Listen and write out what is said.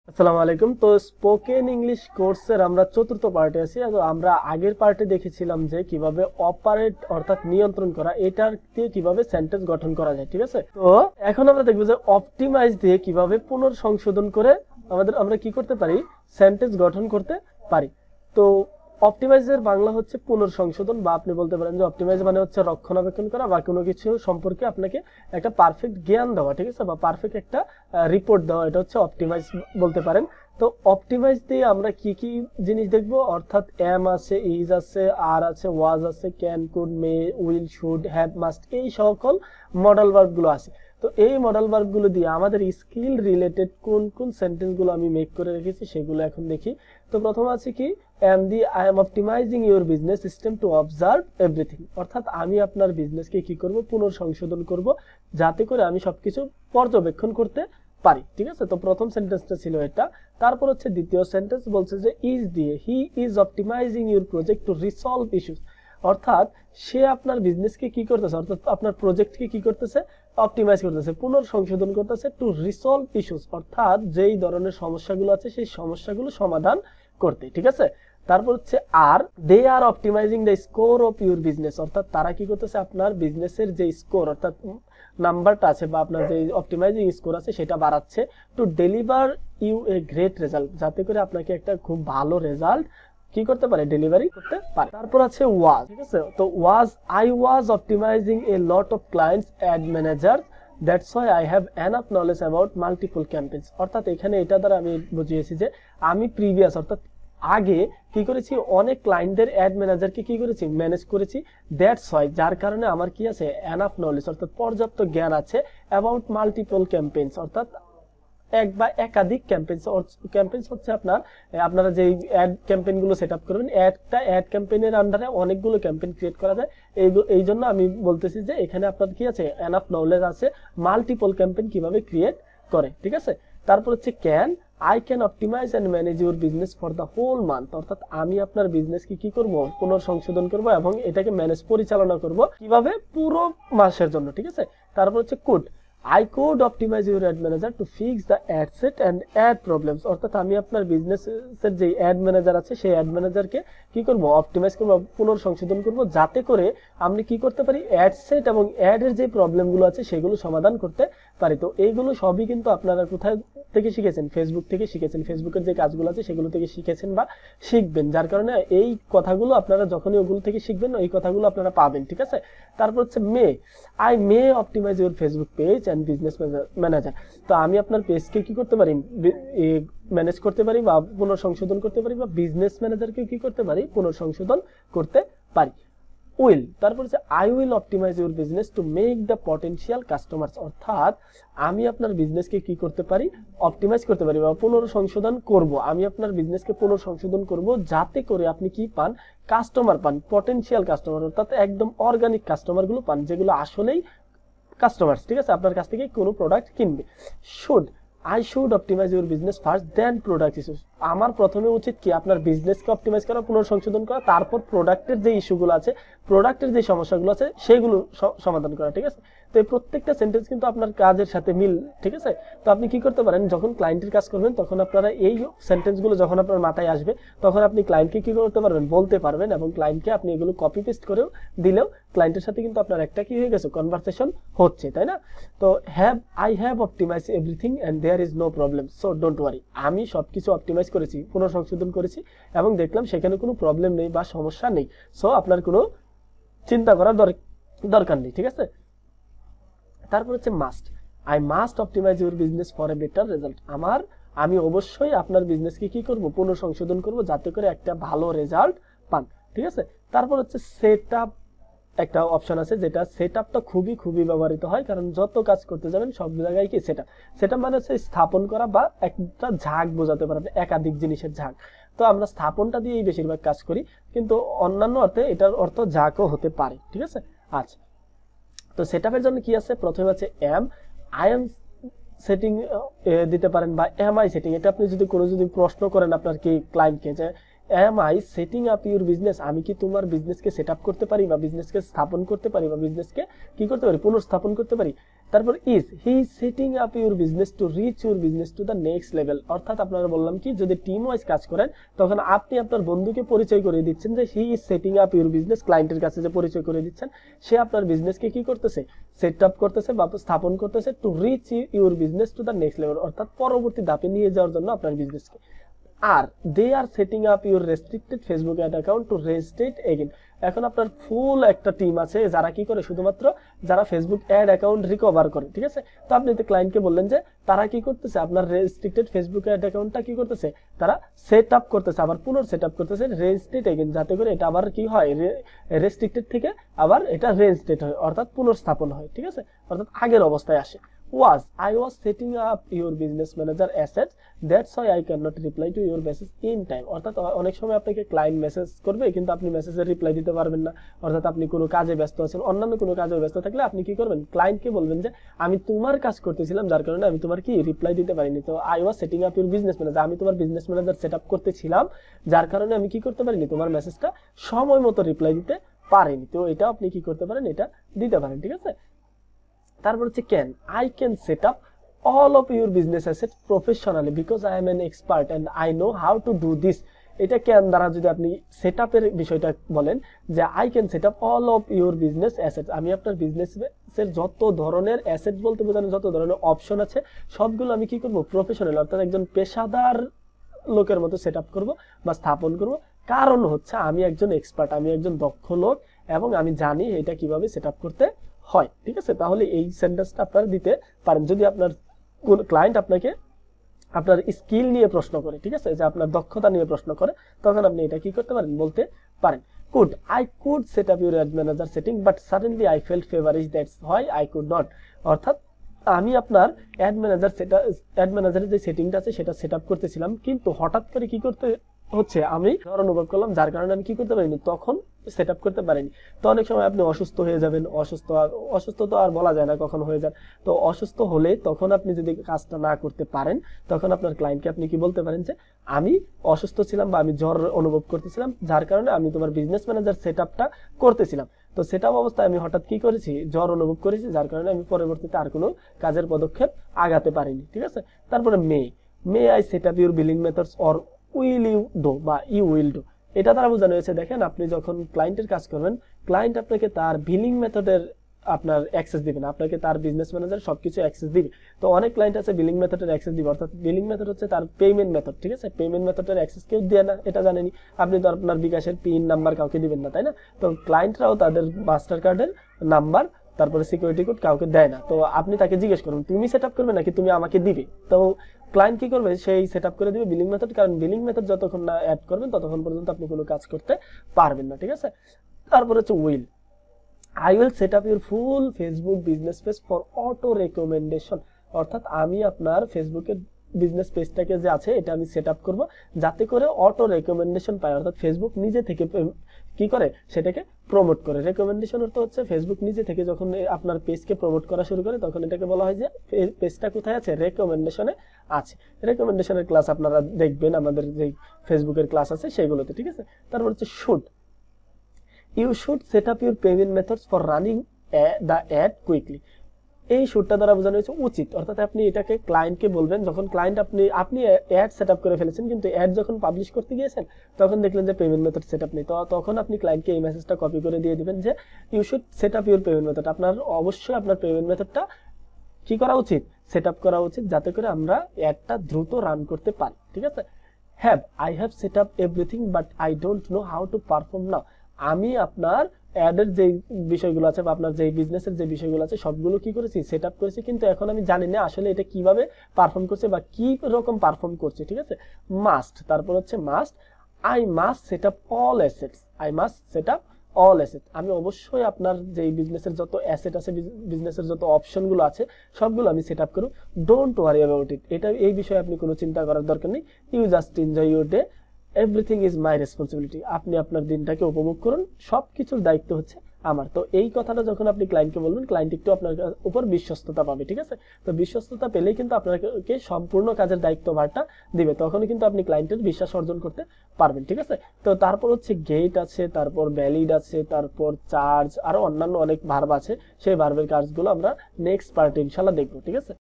আসসালামু আলাইকুম। তো স্পোকেন ইংলিশ কোর্সের আমরা চতুর্থ পার্টে আছি। আমরা আগের পার্টে দেখেছিলাম যে কিভাবে অপারেট অর্থাৎ নিয়ন্ত্রণ করা, এটার দিয়ে কিভাবে সেন্টেন্স গঠন করা যায়। ঠিক আছে, তো এখন আমরা দেখবো যে অপটিমাইজ দিয়ে কিভাবে পুনর্সংশোধন করে আমরা কি করতে পারি, সেন্টেন্স গঠন করতে পারি। তো অপটিমাইজের বাংলা হচ্ছে পুনর্সংশোধন, বা আপনি বলতে পারেন যে অপটিমাইজ মানে হচ্ছে রক্ষণাবেক্ষণ করা বা কোনো কিছু সম্পর্কে আপনাকে একটা পারফেক্ট জ্ঞান দেওয়া। ঠিক আছে, বা পারফেক্ট একটা রিপোর্ট দেওয়া, এটা হচ্ছে অপটিমাইজ বলতে পারেন। তো অপটিমাইজ দিয়ে আমরা কি কি জিনিস দেখবো, অর্থাৎ এম আছে, ইজ আছে, আর আছে, ওয়াজ আছে, can, could, May, will, should, have, must, এই সকল মডেল ভার্ব গুলো আছে। তো এই মডেল ভার্ব গুলো দিয়ে আমাদের স্কিল রিলেটেড কোন কোন সেন্টেন্স গুলো আমি মেক করে রেখেছি সেগুলো এখন দেখি। তো প্রথম আছে কি, I am optimizing your business system to observe everything, অর্থাৎ আমি আপনার বিজনেসকে কি করব, পুনর্সংশোধন করব যাতে করে আমি সবকিছু পর্যবেক্ষণ করতে পারি। ঠিক আছে, তো প্রথম সেন্টেন্সটা ছিল এটা। তারপর হচ্ছে দ্বিতীয় সেন্টেন্স বলছে যে ইজ দিয়ে, he is optimising your project two resolve issues, অর্থাৎ সে আপনার বিজনেসকে কি করতেছে, অর্থাৎ আপনার প্রজেক্টকে কি করতেছে, অপটিমাইজ করতেছে, পুনর্সংশোধন করতেছে, টু রিসলভ ইস্যুস, অর্থাৎ যেই ধরনের সমস্যাগুলো আছে সেই সমস্যাগুলো সমাধান করতে। ঠিক আছে, তারপর হচ্ছে আর they are optimizing the score of your business, অর্থাৎ তারা কি করতেছে, আপনার বিজনেসের যে স্কোর অর্থাৎ নাম্বারটা আছে বা আপনার যে অপটিমাইজিং স্কোর আছে সেটা বাড়াচ্ছে, to deliver you a great result, যাতে করে আপনাকে একটা খুব ভালো রেজাল্ট কি করতে পারে, ডেলিভারি করতে পারে। তারপর আছে ওয়াজ। ঠিক আছে, তো was, I was optimizing a lot of clients ad manager, that's why I have enough knowledge about multiple campaigns, অর্থাৎ এখানে এটা দ্বারা আমি বুঝিয়েছি যে আমি প্রিভিয়াস অর্থাৎ আগে কি করেছি, অনেক ক্লায়েন্টদের অ্যাড ম্যানেজারকে কি করেছি, ম্যানেজ করেছি, দ্যাটস হোয়াই, যার কারণে আমার কি আছে, এনাফ নলেজ অর্থাৎ পর্যাপ্ত জ্ঞান আছে, অ্যাবাউট মাল্টিপল ক্যাম্পেইনস, অর্থাৎ এক বা একাধিক ক্যাম্পেইনস হচ্ছে আপনারা যে অ্যাড ক্যাম্পেইন গুলো সেট আপ করবেন, একটা অ্যাড ক্যাম্পেইনের আন্ডারে অনেকগুলো ক্যাম্পেইন ক্রিয়েট করা যায়। এই জন্য আমি বলতেছি যে এখানে আপনার কি আছে, এনাফ নলেজ আছে মাল্টিপল ক্যাম্পেইন কিভাবে ক্রিয়েট করে। ঠিক আছে, তারপর হচ্ছে can, I can optimize and manage your business for the whole month, অর্থাৎ আমি আপনার বিজনেসকে কি করব, পুনর্সংশোধন করব এবং এটাকে ম্যানেজ পরিচালনা করব কিভাবে, পুরো মাসের জন্য। ঠিক আছে, তারপর হচ্ছে could, I could optimize your ad manager to fix the ad set and ad problems, অর্থাৎ আমি আপনার বিজনেসের যে অ্যাড ম্যানেজার আছে সেই অ্যাড ম্যানেজারকে কি করব, অপটিমাইজ করব, পুনর্সংশোধন করব, যাতে করে আমি কি করতে পারি, অ্যাড সেট এবং অ্যাড এর যে প্রবলেমগুলো আছে সেগুলো সমাধান করতে পারি। তো এইগুলো সবই কিন্তু আপনারা কোথায় থেকে শিখেছেন, ফেসবুক থেকে শিখেছেন, ফেসবুকের যে কাজগুলো আছে সেগুলো থেকে শিখেছেন বা শিখবেন, যার কারণে এই কথাগুলো আপনারা যখনই ওগুলো থেকে শিখবেন এই কথাগুলো আপনারা পাবেন। ঠিক আছে, তারপর হচ্ছে I may optimise your Facebook page and business manager, তো আমি আপনার পেজকে কি করতে পারি, ম্যানেজ করতে পারি বা পুনর্সংশোধন করতে পারি, বা বিজনেস ম্যানেজারকে কি করতে পারি, পুনর্সংশোধন করতে পারি। উইল, তারপর হচ্ছে I will optimise your business to make the potential customers, অর্থাৎ আমি আপনার বিজনেসকে কি করতে পারি, অপটিমাইজ করতে পারি বা পুনর্সংশোধন করব, আমি আপনার বিজনেসকে পুনর্সংশোধন করব যাতে করে আপনি কি পান, কাস্টমার পান, পটেনশিয়াল কাস্টমার, অর্থাৎ একদম অর্গানিক কাস্টমার গুলো পান, যেগুলো আসলেই কাস্টমার্স। ঠিক আছে, আপনার কাছ থেকে কোনো প্রোডাক্ট কিনবে। Should, I should optimize your business first then product issues, আমার প্রথমে উচিত কি, আপনার বিজনেসকে অপটিমাইজ করা, পুনর্সংশোধন করা, তারপর প্রোডাক্টের যে ইস্যুগুলো আছে, প্রোডাক্টের যে সমস্যাগুলো আছে সেগুলো সমাধান করা। ঠিক আছে, তো এই প্রত্যেকটা সেন্টেন্স কিন্তু আপনার কাজের সাথে মিল। ঠিক আছে, তো আপনি কি করতে পারেন, যখন ক্লায়েন্টের কাজ করবেন তখন আপনারা এই সেন্টেন্সগুলো যখন আপনার মাথায় আসবে তখন আপনি ক্লায়েন্টকে কি করতে পারবেন, বলতে পারবেন, এবং ক্লায়েন্টকে আপনি এগুলো কপি পেস্ট করেও দিলেও ক্লায়েন্টের সাথে কিন্তু আপনার একটা কি হয়ে গেছে, কনভারসেশন হচ্ছে, তাই না? তো I have optimise everything and there is no problem, so don't worry, আমি সবকিছু অপটিমাইজ করেছি, পুনর্সংশোধন করেছি এবং দেখলাম সেখানে কোনো প্রবলেম নেই বা সমস্যা নেই, সো আপনার কোনো চিন্তা করার দরকার নেই। ঠিক আছে, তারপর হচ্ছে must, I must optimise your business for a better result, আমি অবশ্যই আপনার বিজনেসকে কি করব, পুনর্সংশোধন করব যাতে করে একটা ভালো রেজাল্ট পান। ঠিক আছে, তারপর হচ্ছে সেট আপ, একটা অপশন আছে যেটা সেট আপটা খুবই খুবই ব্যবহৃত হয়, কারণ যত কাজ করতে যাবেন সব জায়গায় কি সেট আপ মানে হচ্ছে স্থাপন করা বা একটা ঝাঁক বোঝাতে পারেন, একাধিক জিনিসের ঝাঁক। তো আমরা স্থাপনটা দিয়েই বেশিরভাগ কাজ করি, কিন্তু অন্যান্য অর্থে এটার অর্থ ঝাঁকও হতে পারে। ঠিক আছে, আচ্ছা, তো সেট আপের জন্য কি আছে, প্রথমে আছে আই এম সেটিং দিতে পারেন, বা এম আই সেটিং, এটা আপনি যদি প্রশ্ন করেন আপনার কি ক্লায়েন্টকে যে am I setting up your business, আমি কি তোমার বিজনেসকে সেট আপ করতে পারি বা বিজনেসকে স্থাপন করতে পারি বা বিজনেসকে কি করতে পারি, পুনর্স্থাপন করতে পারি। তারপর is he is setting up your business two reach your business to the next level, অর্থাৎ আপনারা বললাম কি যদি টিম ওয়াইজ কাজ করেন তখন আপনি আপনার বন্ধুকে পরিচয় করে দিচ্ছেন যে he is setting up your business, ক্লায়েন্টের কাছে যে পরিচয় করে দিচ্ছেন সে আপনার বিজনেসকে কি করতেছে, সেট আপ করতেছে বা স্থাপন করতেছে to reach your business to the next level, অর্থাৎ পরবর্তী ধাপে নিয়ে যাওয়ার জন্য আপনার বিজনেসকে। আর they are setting up your restricted Facebook ad account to রেজিস্ট্রেট এগেইন, এখন আপনার ফুল একটা টিম আছে যারা কি করে, শুধুমাত্র যারা ফেসবুক অ্যাড অ্যাকাউন্ট রিকভার করে, ঠিক আছে। তো আপনি তো ক্লায়েন্টকে বললেন যে তারা কি করতেছে, আপনার রেস্ট্রিক্টেড ফেসবুক অ্যাড অ্যাকাউন্টটা কি করতেছে, তারা সেট আপ করতেছে, আবার পুনর সেট আপ করতেছে রেজিস্ট্রেট এগেইন, যাতে করে এটা আবার কি হয়, রেস্ট্রিক্টেড থেকে আবার এটা রেজিস্ট্রেট হয়, অর্থাৎ পুনর্স্থাপন হয়, ঠিক আছে, অর্থাৎ আগের অবস্থায় আসে। I was setting up your business manager assets, that's why I cannot reply to your message in time, অর্থাৎ অনেক সময় আপনাকে ক্লায়েন্ট মেসেজ করবে কিন্তু আপনি মেসেজের রিপ্লাই দিতে পারবেন না, অর্থাৎ আপনি কোনো কাজে ব্যস্ত আছেন, অন্যান্য কোনো কাজে ব্যস্ত থাকলে আপনি কি করবেন, ক্লায়েন্টকে বলবেন যে আমি তোমার কাজ করতেছিলাম যার কারণে আমি তোমার কি রিপ্লাই দিতে পারিনি। তো I was setting up your business manager, আমি তোমার বিজনেস ম্যানেজার সেট আপ করতেছিলাম যার কারণে আমি কি করতে পারিনি, তোমার মেসেজটা সময় মতো রিপ্লাই দিতে পারিনি। তো এটা আপনি কি করতে পারেন, এটা দিতে পারেন, ঠিক আছে। তারপর হচ্ছে can, I can set up all of your business assets professionally because I am an expert and I know how to do this, এটা ক্যান দ্বারা যদি আপনি সেট আপের বিষয়টা বলেন যে I can set up all of your business assets, আমি আপনার বিজনেসের যত ধরনের অ্যাসেট বলতে বোঝানো যত ধরনের অপশন আছে সবগুলো আমি কি করব, প্রফেশনাল অর্থাৎ একজন পেশাদার লোকের মতো সেট আপ করবো বা স্থাপন করব, কারণ হচ্ছে আমি একজন এক্সপার্ট, আমি একজন দক্ষ লোক এবং আমি জানি এটা কিভাবে সেট আপ করতে হয়, ঠিক আছে। তাহলে এই সেন্টেন্সটা আপনারা দিতে পারেন যদি আপনার কোন ক্লায়েন্ট আপনাকে আপনার স্কিল নিয়ে প্রশ্ন করে, ঠিক আছে, যে আপনার দক্ষতা নিয়ে প্রশ্ন করে, তখন আপনি এটা কি করতে পারেন, বলতে পারেন। could I could set up your ad manager setting but suddenly I felt feverish, that's why I could not, অর্থাৎ আমি আপনার অ্যাড ম্যানেজারের যে সেটিংটা আছে সেটা সেট আপ করতেছিলাম কিন্তু হঠাৎ করে কি করতে হচ্ছে, আমি জ্বর অনুভব করলাম যার কারণে আমি কি করতে পারিনি, তখন সেট আপ করতে পারিনি। তো অনেক সময় আপনি অসুস্থ হয়ে যাবেন, অসুস্থ তো আর বলা যায় না কখন হয়ে যান, তো অসুস্থ হলে তখন আপনি যদি কাজটা না করতে পারেন তখন আপনার ক্লায়েন্টকে আপনি কি বলতে পারেন যে আমি অসুস্থ ছিলাম বা আমি জ্বর অনুভব করতেছিলাম যার কারণে আমি তোমার বিজনেস ম্যানেজার সেট আপটা করতেছিলাম, তো সেট আপ অবস্থায় আমি হঠাৎ কি করেছি, জ্বর অনুভব করেছি যার কারণে আমি পরবর্তীতে আর কোনো কাজের পদক্ষেপ আগাতে পারিনি, ঠিক আছে। তারপরে may I set up your billing methods or will you do বা ইউ উইল ডু, এটা দ্বারা বোঝানো হয়েছে, দেখেন আপনি যখন ক্লায়েন্টের কাজ করবেন ক্লায়েন্ট আপনাকে তার বিলিং মেথডের আপনার অ্যাক্সেস দিবেন, আপনাকে তার বিজনেস ম্যানেজার সবকিছু অ্যাক্সেস দিবে। তো অনেক ক্লায়েন্ট আছে বিলিং মেথডের অ্যাক্সেস দিবে, অর্থাৎ বিলিং মেথড হচ্ছে তার পেমেন্ট মেথড, ঠিক আছে, পেমেন্ট মেথডের অ্যাক্সেস কেউ দেয় না, এটা জানেনি, আপনি তো আপনার বিকাশের পিন নাম্বার কাউকে দিবেন না, তাই না। তো ক্লায়েন্টরাও তাদের মাস্টার কার্ডের নাম্বার তারপরে সিকিউরিটি কোড কাউকে দেয় না, তো আপনি তাকে জিজ্ঞেস করুন তুমি সেট আপ করবে নাকি তুমি আমাকে দিবে, তো ক্লায়েন্ট কি করবে, সেই সেট আপ করে দিবে বিলিং মেথড, কারণ বিলিং মেথড যতক্ষণ না অ্যাড করবেন ততক্ষণ পর্যন্ত আপনি কোনো কাজ করতে পারবেন না, ঠিক আছে। তারপর হচ্ছে will, I will set up your full Facebook business page for auto recommendation, অর্থাৎ আমি আপনার ফেসবুকের বিজনেস পেজটাকে যে আছে এটা আমি সেট আপ করবো যাতে করে অটো রেকমেন্ডেশন পায়, অর্থাৎ ফেসবুক নিজে থেকে কি করে সেটাকে প্রমোট করে। রেকমেন্ডেশন অর্থ হচ্ছে ফেসবুক নিজে থেকে যখন আপনার পেজকে প্রমোট করা শুরু করে তখন এটাকে বলা হয় যে পেজটা কোথায় আছে, রেকমেন্ডেশনে আছে। রেকমেন্ডেশনের ক্লাস আপনারা দেখবেন আমাদের যে ফেসবুকের ক্লাস আছে সেগুলোতে, ঠিক আছে। তারপর হচ্ছে should, you should set up your payment methods for running the ad quickly, এই শুটটা দ্বারা বোঝানো হয়েছে উচিত, অর্থাৎ আপনি এটাকে ক্লায়েন্টকে বলবেন যখন ক্লায়েন্ট আপনি অ্যাড সেট আপ করে ফেলেছেন কিন্তু অ্যাড যখন পাবলিশ করতে গিয়েছেন তখন দেখলেন যে পেমেন্ট মেথড সেট আপ নেই, তো তখন আপনি ক্লায়েন্টকে এই মেসেজটা কপি করে দিয়ে দিবেন যে you should set up your payment method, আপনার অবশ্যই আপনার পেমেন্ট মেথডটা কি করা উচিত, সেট আপ করা উচিত যাতে করে আমরা অ্যাডটা দ্রুত রান করতে পারি, ঠিক আছে। I have set up everything but I don't know how to perform now, আমি আপনার অ্যাডের যে বিষয়গুলো আছে বা আপনার যে বিজনেসের যে বিষয়গুলো আছে সবগুলো কি করেছি, সেট আপ করেছি, কিন্তু এখন আমি জানি না আসলে এটা কিভাবে পারফর্ম করছে বা কি রকম পারফর্ম করছে, ঠিক আছে। মাস্ট, তারপর হচ্ছে must, I must set up all assets, I must set up all asset, আমি অবশ্যই আপনার যে বিজনেসের যত অ্যাসেট আছে বিজনেসের যত অপশনগুলো আছে সবগুলো আমি সেট আপ করব, ডোন্ট ওয়ারি অ্যাবাউট ইট, এটা এই বিষয়ে আপনি কোনো চিন্তা করার দরকার নেই, you just enjoy your day, everything is my responsibility, আপনি আপনার দিনটাকে উপভোগ করুন, সবকিছুর দায়িত্ব হচ্ছে আমার। তো এই কথাটা যখন আপনি ক্লায়েন্টকে বলবেন, ক্লায়েন্ট একটু আপনার উপর বিশ্বস্ততা পাবে, ঠিক আছে? তো বিশ্বস্ততা পেলেই কিন্তু আপনাকে সম্পূর্ণ কাজের দায়িত্বভারটা দিবে, তখনই কিন্তু আপনি ক্লায়েন্টের বিশ্বাস অর্জন করতে পারবেন, ঠিক আছে? তো তারপর হচ্ছে গেট আছে, তারপর ভ্যালিড আছে, তারপর চার্জ, আরো অন্যান্য অনেক ভার্ব আছে। সেই ভার্বের কাজগুলো আমরা নেক্সট পার্টে ইনশাআল্লাহ দেখবো, ঠিক আছে?